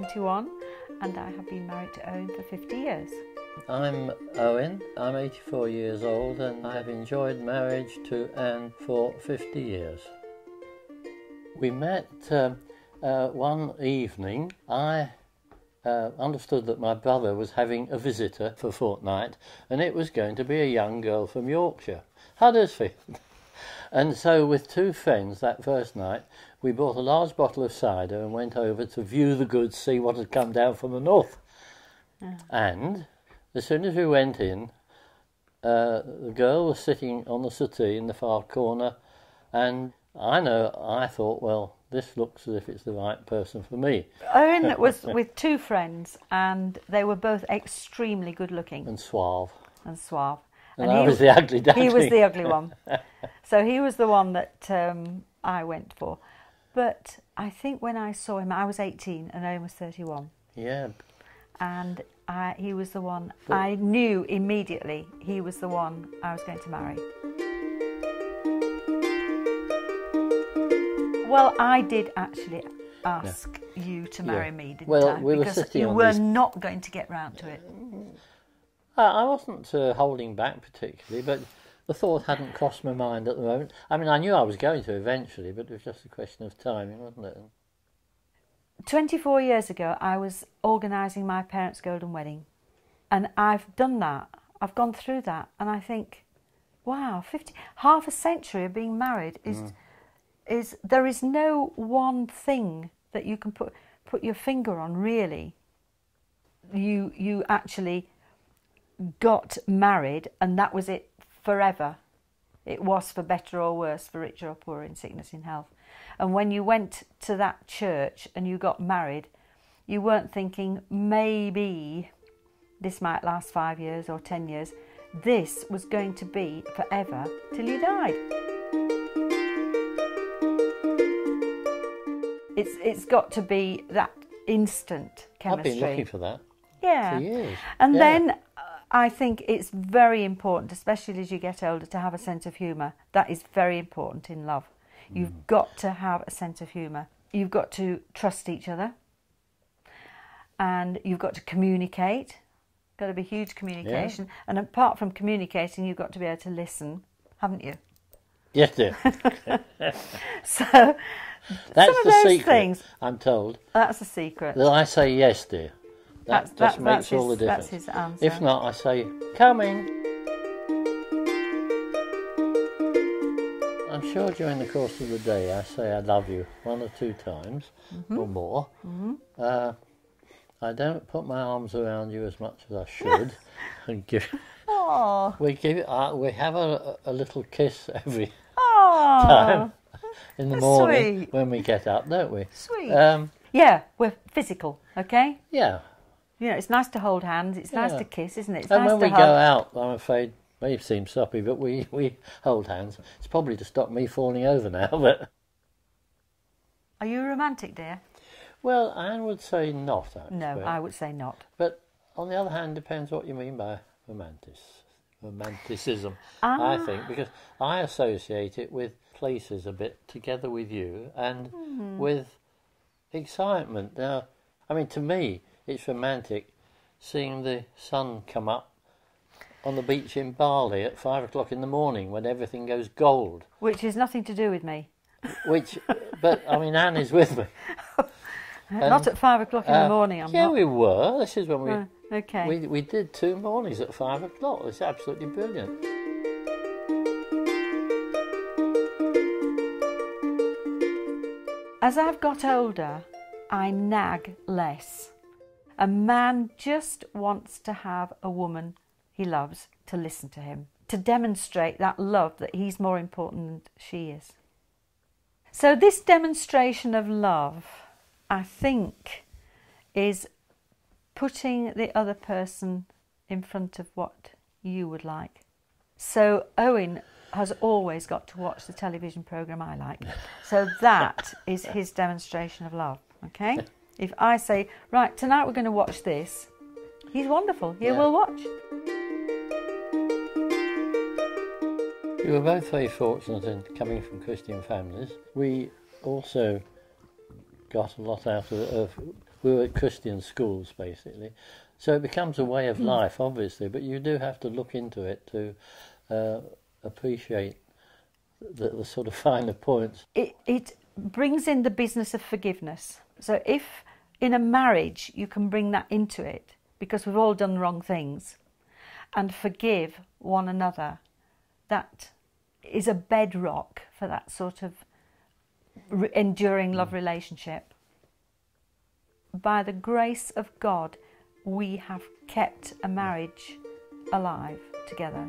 71 and I have been married to Owen for 50 years. I'm Owen, I'm 84 years old and I have enjoyed marriage to Anne for 50 years. We met one evening. I understood that my brother was having a visitor for a fortnight and it was going to be a young girl from Yorkshire, Huddersfield. And so with two friends that first night we bought a large bottle of cider and went over to view the goods, see what had come down from the north. Yeah. And as soon as we went in, the girl was sitting on the settee in the far corner, and I thought, well, this looks as if it's the right person for me. Owen was with two friends and they were both extremely good looking. And suave. And suave. And I was the ugly duckling. He was the ugly one. So he was the one that I went for. But I think when I saw him, I was 18 and Owen was 31. Yeah. And he was the one, I knew immediately he was the one I was going to marry. Well, I did actually ask you to marry me, didn't I? We were because you were not going to get round to it. I wasn't holding back particularly, but the thought hadn't crossed my mind at the moment. I mean, I knew I was going to eventually, but it was just a question of timing, wasn't it? 24 years ago, I was organising my parents' golden wedding. And I've done that. I've gone through that. And I think, wow, half a century of being married is there is no one thing that you can put your finger on, really. You actually got married and that was it forever. It was for better or worse, for richer or poorer, in sickness, in health. And when you went to that church and you got married, you weren't thinking, maybe this might last 5 years or 10 years. This was going to be forever till you died. It's got to be that instant chemistry. I've been looking for that. Yeah. For years. And then I think it's very important, especially as you get older, to have a sense of humour. That is very important in love. You've got to have a sense of humour. You've got to trust each other. And you've got to communicate. Got to be huge communication. Yeah. And apart from communicating, you've got to be able to listen, haven't you? Yes, dear. So that's some of the those secret, things, I'm told. That's the secret. That I say yes, dear. That just makes all the difference. That's his answer. If not, I say, coming. I'm sure during the course of the day I say I love you 1 or 2 times or more. I don't put my arms around you as much as I should. And we have a little kiss every time in the morning sweet. When we get up, don't we? Sweet. Yeah, we're physical, okay? Yeah. You know, it's nice to hold hands, it's nice to kiss, isn't it? It's and nice when to we hug. go out, I'm afraid, may seem soppy, but we hold hands. It's probably to stop me falling over now, but... Are you romantic, dear? Well, Anne would say not, actually. No, I would say not. But on the other hand, depends what you mean by romanticism, I think, because I associate it with places a bit together with you and with excitement. Now, I mean, to me, it's romantic seeing the sun come up on the beach in Bali at 5 o'clock in the morning when everything goes gold. Which is nothing to do with me. But I mean, Anne is with me. Not at 5 o'clock in the morning, I'm not. Yeah, we were. This is when we... okay. We did 2 mornings at 5 o'clock. It's absolutely brilliant. As I've got older, I nag less. A man just wants to have a woman he loves to listen to him, to demonstrate that love, that he's more important than she is. So this demonstration of love, I think, is putting the other person in front of what you would like. So Owen has always got to watch the television programme I like. So that is his demonstration of love, okay? If I say, right, tonight we're going to watch this, he's wonderful. He will watch. We were both very fortunate in coming from Christian families. We also got a lot out of we were at Christian schools basically. So it becomes a way of life, obviously, but you do have to look into it to appreciate the sort of finer points. It brings in the business of forgiveness. So if in a marriage you can bring that into it, because we've all done wrong things, and forgive one another, that is a bedrock for that sort of enduring love relationship. By the grace of God, we have kept a marriage alive together.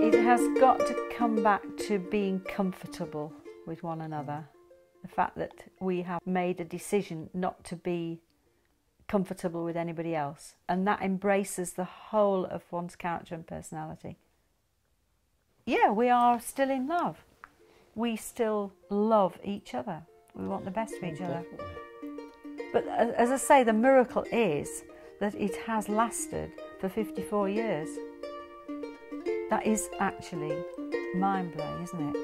It has got to come back to being comfortable with one another. The fact that we have made a decision not to be comfortable with anybody else, and that embraces the whole of one's character and personality. Yeah, we are still in love. We still love each other. We want the best for each other. But as I say, the miracle is that it has lasted for 54 years. That is actually mind-blowing, isn't it?